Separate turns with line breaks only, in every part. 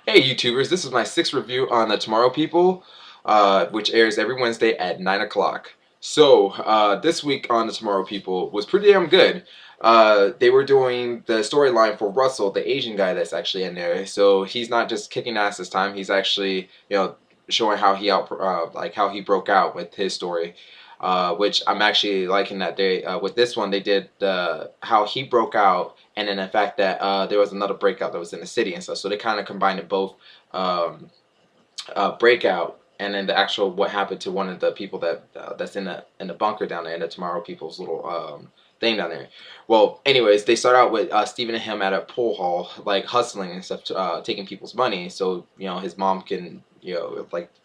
Hey YouTubers, this is my sixth review on the Tomorrow People, which airs every Wednesday at 9 o'clock. So, this week on the Tomorrow People was pretty damn good. They were doing the storyline for Russell, the Asian guy that's actually in there. So he's not just kicking ass this time, he's actually, showing how how he broke out with his story. Which I'm actually liking that they with this one they did how he broke out, and then the fact that there was another breakout that was in the city and stuff. So they kind of combined it both, um, breakout and then the actual what happened to one of the people that's in the bunker down there in the Tomorrow People's little thing down there. Well, anyways, they start out with Steven and him at a pool hall, like hustling and stuff, taking people's money. So his mom can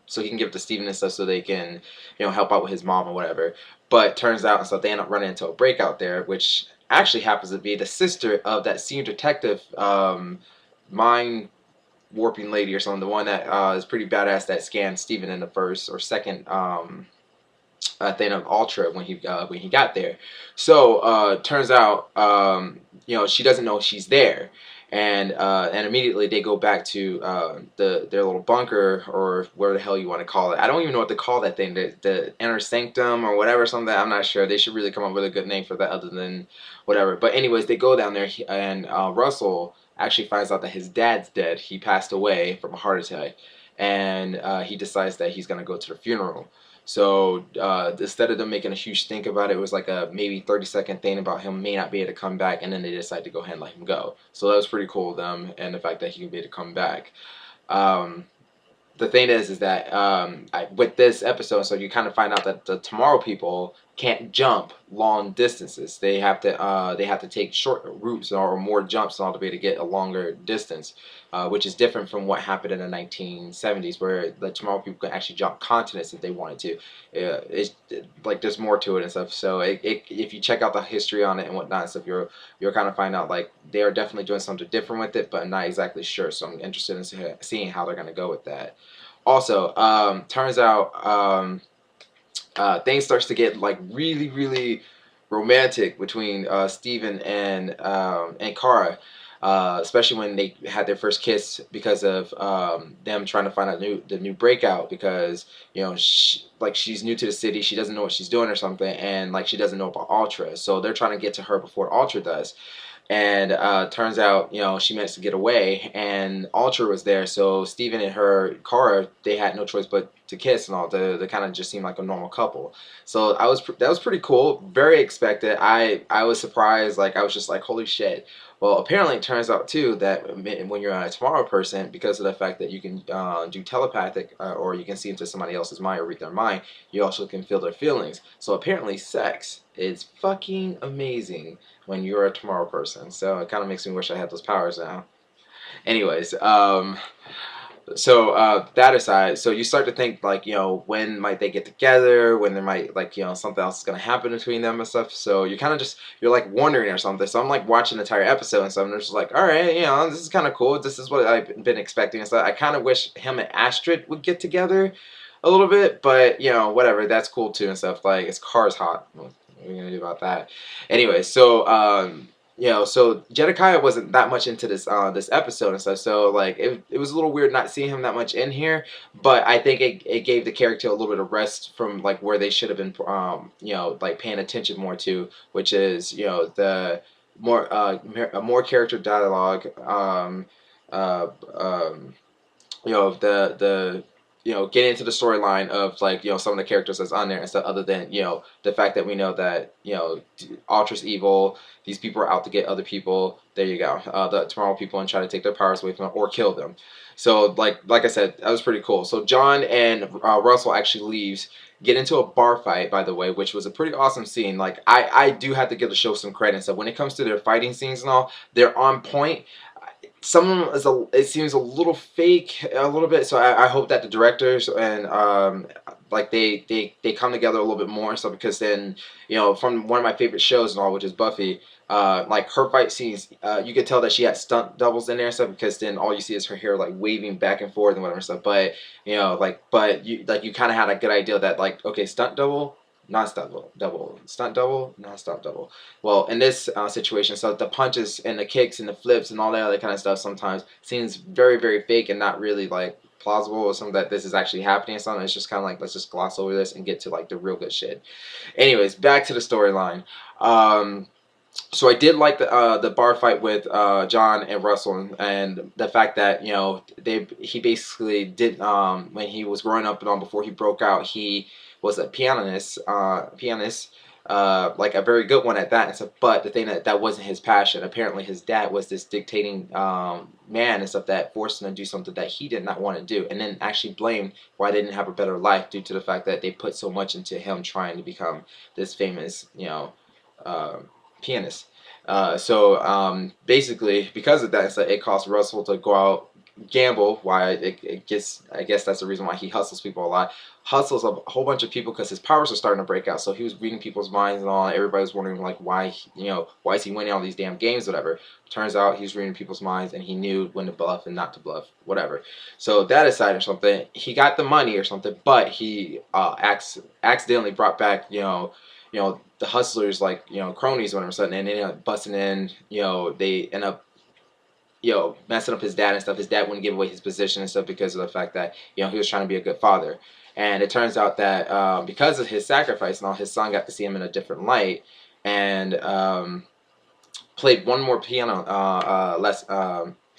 so he can give it to Steven and stuff so they can help out with his mom or whatever. But turns out and stuff they end up running into a breakout there, which actually happens to be the sister of that senior detective, mind warping lady or something, the one that is pretty badass that scanned Steven in the first or second thing of Ultra when he got there. So turns out she doesn't know she's there, and immediately they go back to their little bunker or where the hell you want to call it. I don't even know what to call that thing, the inner sanctum or whatever, something. I'm not sure. They should really come up with a good name for that other than whatever. But anyways, they go down there and Russell actually finds out that his dad's dead. He passed away from a heart attack, and he decides that he's gonna go to the funeral. So instead of them making a huge stink about it, it was like a maybe 30-second thing about him may not be able to come back, and then they decided to go ahead and let him go. So that was pretty cool of them, and the fact that he could be able to come back. Um, the thing is that with this episode, so you kind of find out that the Tomorrow People can't jump long distances. They have to take short routes or more jumps in order to be able to get a longer distance, which is different from what happened in the 1970s, where the Tomorrow People could actually jump continents if they wanted to. It's like there's more to it and stuff. So if you check out the history on it and whatnot and stuff, you'll kind of find out like they are definitely doing something different with it, but I'm not exactly sure. So I'm interested in seeing how they're going to go with that. Also, turns out things starts to get like really, really romantic between Steven and Kara, especially when they had their first kiss because of them trying to find out the new breakout because she's new to the city, she doesn't know what she's doing or something, and like she doesn't know about Ultra, so they're trying to get to her before Ultra does. And turns out, she managed to get away, and Ultra was there. So Steven and her, Kara, they had no choice but to kiss and all. They kind of just seemed like a normal couple. So that was pretty cool. Very expected. I was surprised. Like I was just like, holy shit. Well, apparently it turns out too that when you're a Tomorrow person, because of the fact that you can do telepathic or you can see into somebody else's mind or read their mind, you also can feel their feelings. So apparently sex is fucking amazing when you're a Tomorrow person. So it kind of makes me wish I had those powers now. Anyways, so that aside, so you start to think like, when might they get together? When there might like, something else is gonna happen between them and stuff. So you kind of you're like wondering or something. So I'm like watching the entire episode and stuff, and it's just like, all right, this is kind of cool. This is what I've been expecting and stuff. I kind of wish him and Astrid would get together a little bit, but whatever. That's cool too and stuff. Like his car's hot. What are we gonna do about that? Anyway, so so Jedekiah wasn't that much into this episode and stuff. So like it was a little weird not seeing him that much in here, but I think it gave the character a little bit of rest from like where they should have been like paying attention more to, which is the more character dialogue, uh, um, the getting into the storyline of like some of the characters that's on there and stuff, other than the fact that we know that Ultra's evil, these people are out to get other people. There you go, the Tomorrow People, and try to take their powers away from them or kill them. So like I said, that was pretty cool. So John and Russell actually leaves, get into a bar fight, by the way, which was a pretty awesome scene. Like I do have to give the show some credit. So when it comes to their fighting scenes and all, they're on point. Some of them it seems a little fake a little bit, so I hope that the directors and like they come together a little bit more and stuff, because then from one of my favorite shows and all, which is Buffy, like her fight scenes, you could tell that she had stunt doubles in there and stuff, because then all you see is her hair like waving back and forth and whatever stuff. But but you kind of had a good idea that like, okay, stunt double, non-stop double, stunt double, non-stop double. Well, in this situation, so the punches and the kicks and the flips and all that other kind of stuff sometimes seems very, very fake and not really like plausible or something that this is actually happening or something. It's just kind of like, let's just gloss over this and get to like the real good shit. Anyways, back to the storyline. So I did like the bar fight with John and Russell, and the fact that he basically did when he was growing up and on before he broke out, he was a pianist, like a very good one at that and stuff. But the thing that wasn't his passion. Apparently, his dad was this dictating man and stuff that forced him to do something that he did not want to do, and then actually blamed why they didn't have a better life due to the fact that they put so much into him trying to become this famous, Uh, pianist. So basically, because of that, it caused Russell to go out gamble. Why it gets, I guess that's the reason why he hustles people a lot. Hustles a whole bunch of people because his powers are starting to break out. So he was reading people's minds and all. Everybody was wondering like why, why is he winning all these damn games, whatever. Turns out he's reading people's minds and he knew when to bluff and not to bluff, whatever. So that aside or something, he got the money or something, but he accidentally brought back, the hustlers, like, cronies or whatever, sudden, and they end up busting in, they end up, messing up his dad and stuff. His dad wouldn't give away his position and stuff because of the fact that, he was trying to be a good father. And it turns out that because of his sacrifice and all, his son got to see him in a different light, and played one more piano less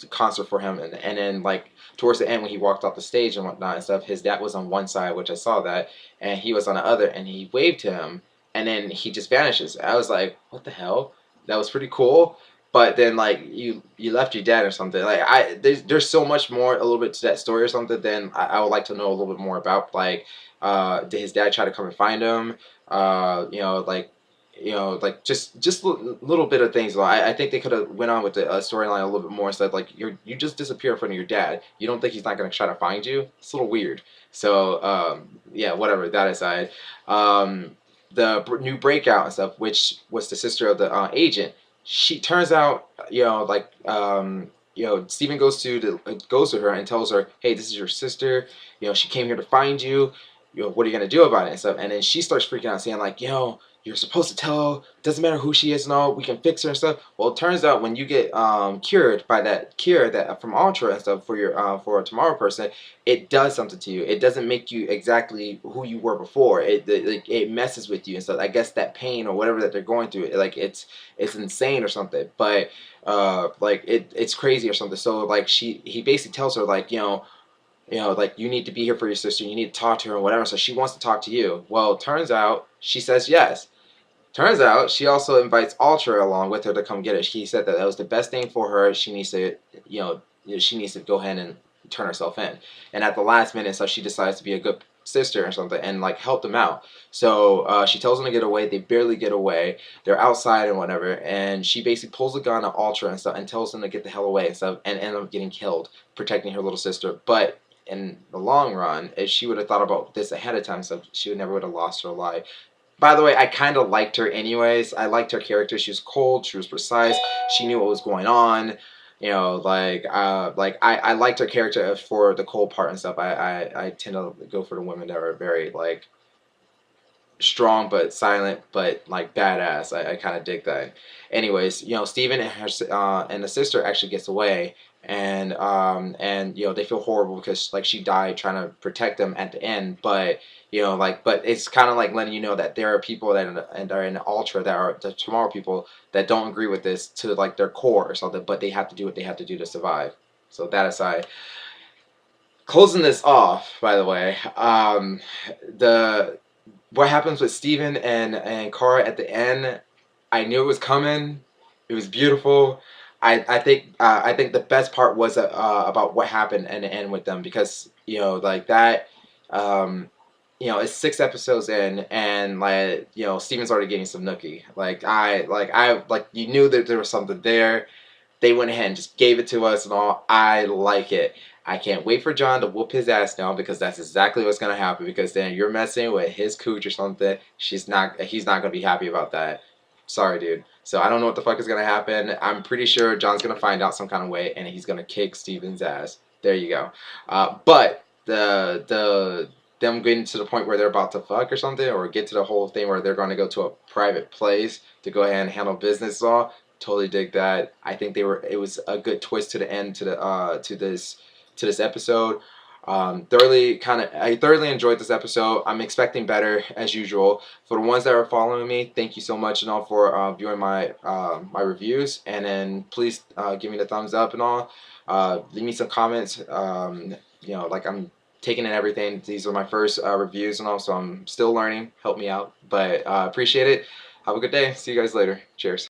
concert for him, and then like towards the end when he walked off the stage and whatnot and stuff, his dad was on one side, which I saw that, and he was on the other, and he waved to him, and then he just vanishes. I was like, what the hell? That was pretty cool. But then like you left your dad or something. Like there's so much more a little bit to that story or something. Then I would like to know a little bit more about, like did his dad try to come and find him? Like like just little bit of things. I think they could have went on with the storyline a little bit more. Instead, like you just disappear in front of your dad. You don't think he's not gonna try to find you? It's a little weird. So yeah, whatever. That aside, the new breakout and stuff, which was the sister of the agent. She turns out, like Steven goes to her and tells her, "Hey, this is your sister. She came here to find you. What are you gonna do about it and stuff?" And then she starts freaking out, saying like, "You're supposed to tell her. Doesn't matter who she is and all. We can fix her and stuff." Well, it turns out when you get cured by that cure that from Ultra and stuff for your for a Tomorrow person, it does something to you. It doesn't make you exactly who you were before. It messes with you and stuff. I guess that pain or whatever that they're going through, like it's insane or something. But like it's crazy or something. So like he basically tells her like like you need to be here for your sister. You need to talk to her and whatever. So she wants to talk to you. Well, turns out she says yes. Turns out she also invites Ultra along with her to come get it. She said that that was the best thing for her. She needs to, she needs to go ahead and turn herself in. And at the last minute, so she decides to be a good sister or something and like help them out. So she tells them to get away. They barely get away. They're outside and whatever. And she basically pulls a gun at Ultra and stuff and tells them to get the hell away and stuff, and end up getting killed, protecting her little sister. But in the long run, if she would have thought about this ahead of time, so she would never would have lost her life. By the way, I kind of liked her anyways. I liked her character. She was cold. She was precise. She knew what was going on. I liked her character for the cold part and stuff. I tend to go for the women that are very like strong but silent but like badass. I kind of dig that. Anyways, Steven and her and the sister actually gets away, and they feel horrible because like she died trying to protect them at the end, but but it's kind of like letting you know that there are people that are in Ultra that are the Tomorrow people that don't agree with this to like their core or something, but they have to do what they have to do to survive. So that aside, closing this off, by the way, the what happens with Steven and Kara at the end, I knew it was coming. It was beautiful. I think the best part was about what happened in the end with them, because like that it's 6 episodes in, and like Steven's already getting some nookie. Like you knew that there was something there. They went ahead and just gave it to us and all. I like it. I can't wait for John to whoop his ass now, because that's exactly what's gonna happen. Because then you're messing with his cooch or something. He's not gonna be happy about that. Sorry, dude. So I don't know what the fuck is gonna happen. I'm pretty sure John's gonna find out some kind of way, and he's gonna kick Steven's ass. There you go. But them getting to the point where they're about to fuck or something, or get to the whole thing where they're going to go to a private place to go ahead and handle business law. Totally dig that. I think they were. It was a good twist to the end to this episode. I thoroughly enjoyed this episode. I'm expecting better as usual. For the ones that are following me, thank you so much and all for viewing my reviews, and then please give me the thumbs up and all. Leave me some comments. Like I'm taking in everything. These are my first reviews and all, so I'm still learning. Help me out, but appreciate it. Have a good day. See you guys later. Cheers.